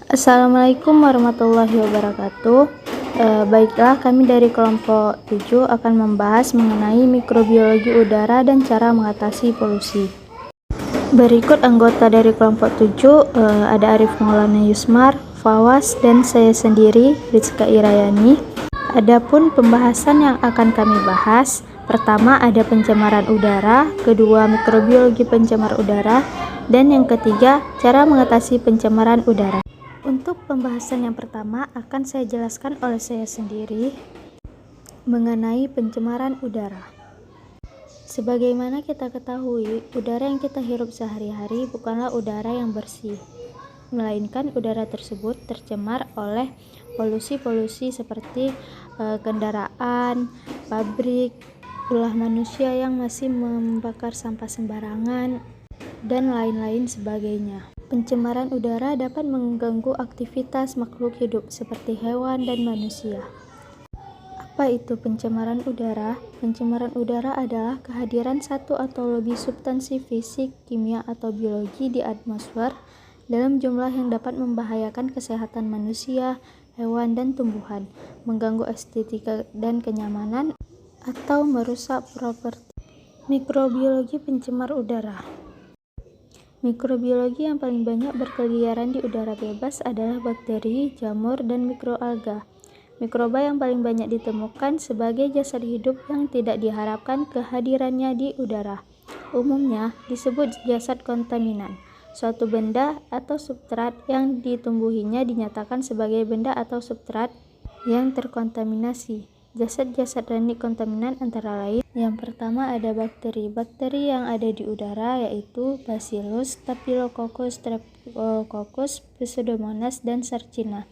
Assalamualaikum warahmatullahi wabarakatuh. Baiklah, kami dari kelompok 7 akan membahas mengenai mikrobiologi udara dan cara mengatasi polusi. Berikut anggota dari kelompok 7, ada Arif Maulana Yusmar, Fawas, dan saya sendiri, Rizka Irayani. Adapun pembahasan yang akan kami bahas, pertama ada pencemaran udara, kedua mikrobiologi pencemar udara, dan yang ketiga cara mengatasi pencemaran udara. Untuk pembahasan yang pertama akan saya jelaskan oleh saya sendiri mengenai pencemaran udara. Sebagaimana kita ketahui, udara yang kita hirup sehari-hari bukanlah udara yang bersih, melainkan udara tersebut tercemar oleh polusi-polusi seperti kendaraan, pabrik, ulah manusia yang masih membakar sampah sembarangan, dan lain-lain sebagainya. Pencemaran udara dapat mengganggu aktivitas makhluk hidup seperti hewan dan manusia. Apa itu pencemaran udara? Pencemaran udara adalah kehadiran satu atau lebih substansi fisik, kimia, atau biologi di atmosfer dalam jumlah yang dapat membahayakan kesehatan manusia, hewan, dan tumbuhan, mengganggu estetika dan kenyamanan, atau merusak properti. Mikrobiologi pencemar udara. Mikrobiologi yang paling banyak berkeliaran di udara bebas adalah bakteri, jamur, dan mikroalga. Mikroba yang paling banyak ditemukan sebagai jasad hidup yang tidak diharapkan kehadirannya di udara. Umumnya disebut jasad kontaminan. Suatu benda atau substrat yang ditumbuhinya dinyatakan sebagai benda atau substrat yang terkontaminasi. Jasad-jasad renik kontaminan antara lain, yang pertama ada bakteri. Bakteri yang ada di udara yaitu Bacillus, Staphylococcus, Streptococcus, Pseudomonas, dan Sarcina.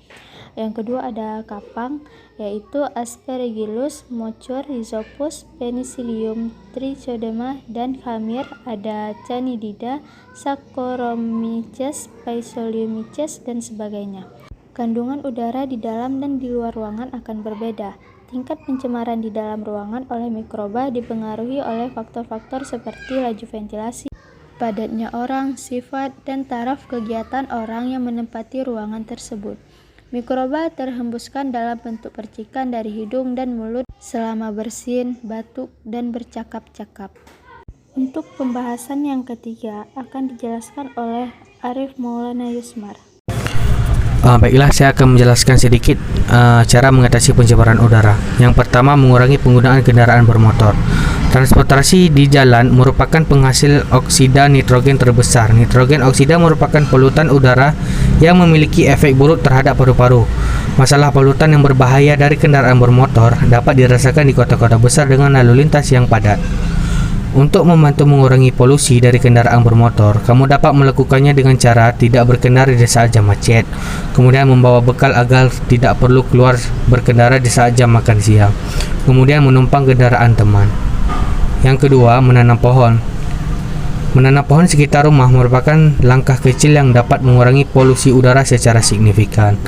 Yang kedua ada kapang, yaitu Aspergillus, Mochor, Rhizopus, Penicillium, Trichodema, dan Khamir ada Candida, Saccharomyces, Physalis, dan sebagainya. Kandungan udara di dalam dan di luar ruangan akan berbeda. Tingkat pencemaran di dalam ruangan oleh mikroba dipengaruhi oleh faktor-faktor seperti laju ventilasi, padatnya orang, sifat, dan taraf kegiatan orang yang menempati ruangan tersebut. Mikroba terhembuskan dalam bentuk percikan dari hidung dan mulut selama bersin, batuk, dan bercakap-cakap. Untuk pembahasan yang ketiga akan dijelaskan oleh Arif Maulana Yusmar. Baiklah, saya akan menjelaskan sedikit cara mengatasi pencemaran udara. Yang pertama, mengurangi penggunaan kendaraan bermotor. Transportasi di jalan merupakan penghasil oksida nitrogen terbesar. Nitrogen oksida merupakan polutan udara yang memiliki efek buruk terhadap paru-paru. Masalah polutan yang berbahaya dari kendaraan bermotor dapat dirasakan di kota-kota besar dengan lalu lintas yang padat. Untuk membantu mengurangi polusi dari kendaraan bermotor, kamu dapat melakukannya dengan cara tidak berkendara di saat jam macet, kemudian membawa bekal agar tidak perlu keluar berkendara di saat jam makan siang, kemudian menumpang kendaraan teman. Yang kedua, menanam pohon. Menanam pohon sekitar rumah merupakan langkah kecil yang dapat mengurangi polusi udara secara signifikan.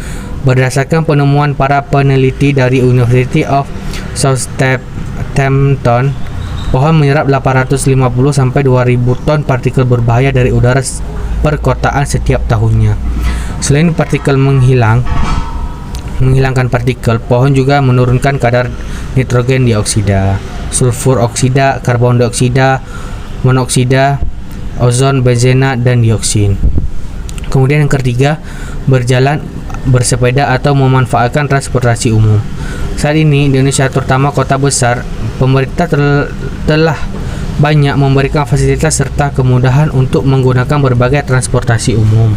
Berdasarkan penemuan para peneliti dari University of Southampton, pohon menyerap 850-2000 ton partikel berbahaya dari udara perkotaan setiap tahunnya. Selain partikel menghilangkan partikel, pohon juga menurunkan kadar nitrogen dioksida, sulfur oksida, karbon dioksida, monoksida, ozon, benzena, dan dioksin. Kemudian yang ketiga, berjalan, bersepeda, atau memanfaatkan transportasi umum. Saat ini di Indonesia, terutama kota besar, pemerintah telah banyak memberikan fasilitas serta kemudahan untuk menggunakan berbagai transportasi umum.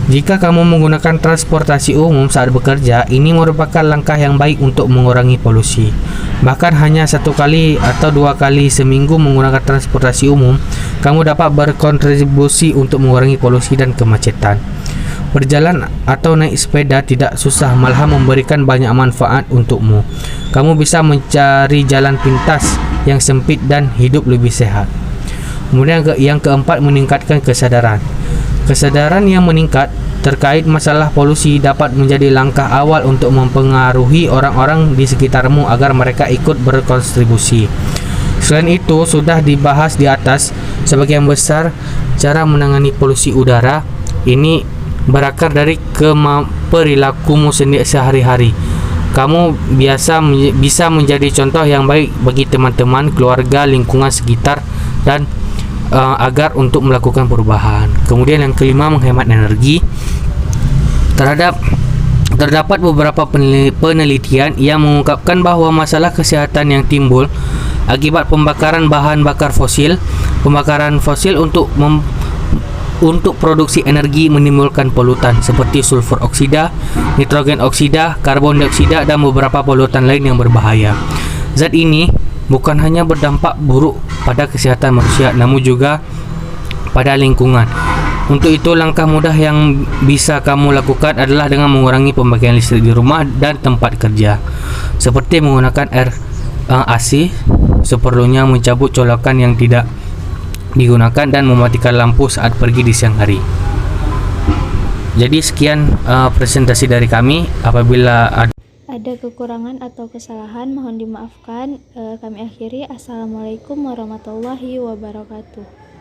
Jika kamu menggunakan transportasi umum saat bekerja, ini merupakan langkah yang baik untuk mengurangi polusi. Bahkan hanya 1 kali atau 2 kali seminggu menggunakan transportasi umum, kamu dapat berkontribusi untuk mengurangi polusi dan kemacetan. Berjalan atau naik sepeda tidak susah, malah memberikan banyak manfaat untukmu. Kamu bisa mencari jalan pintas yang sempit dan hidup lebih sehat. Kemudian yang keempat, meningkatkan kesadaran. Kesadaran yang meningkat terkait masalah polusi dapat menjadi langkah awal untuk mempengaruhi orang-orang di sekitarmu agar mereka ikut berkontribusi. Selain itu, sudah dibahas di atas, sebagian besar cara menangani polusi udara ini berakar dari perilakumu sendiri sehari-hari. Kamu bisa menjadi contoh yang baik bagi teman-teman, keluarga, lingkungan sekitar, dan agar untuk melakukan perubahan. Kemudian yang kelima, menghemat energi. Terdapat beberapa penelitian yang mengungkapkan bahwa masalah kesehatan yang timbul akibat pembakaran bahan bakar fosil. Pembakaran fosil untuk produksi energi menimbulkan polutan seperti sulfur oksida, nitrogen oksida, karbon dioksida, dan beberapa polutan lain yang berbahaya. Zat ini bukan hanya berdampak buruk pada kesehatan manusia, namun juga pada lingkungan. Untuk itu, langkah mudah yang bisa kamu lakukan adalah dengan mengurangi pemakaian listrik di rumah dan tempat kerja, seperti menggunakan AC seperlunya, mencabut colokan yang tidak digunakan, dan mematikan lampu saat pergi di siang hari. Jadi sekian presentasi dari kami. Apabila ada kekurangan atau kesalahan, mohon dimaafkan. Kami akhiri. Assalamualaikum warahmatullahi wabarakatuh.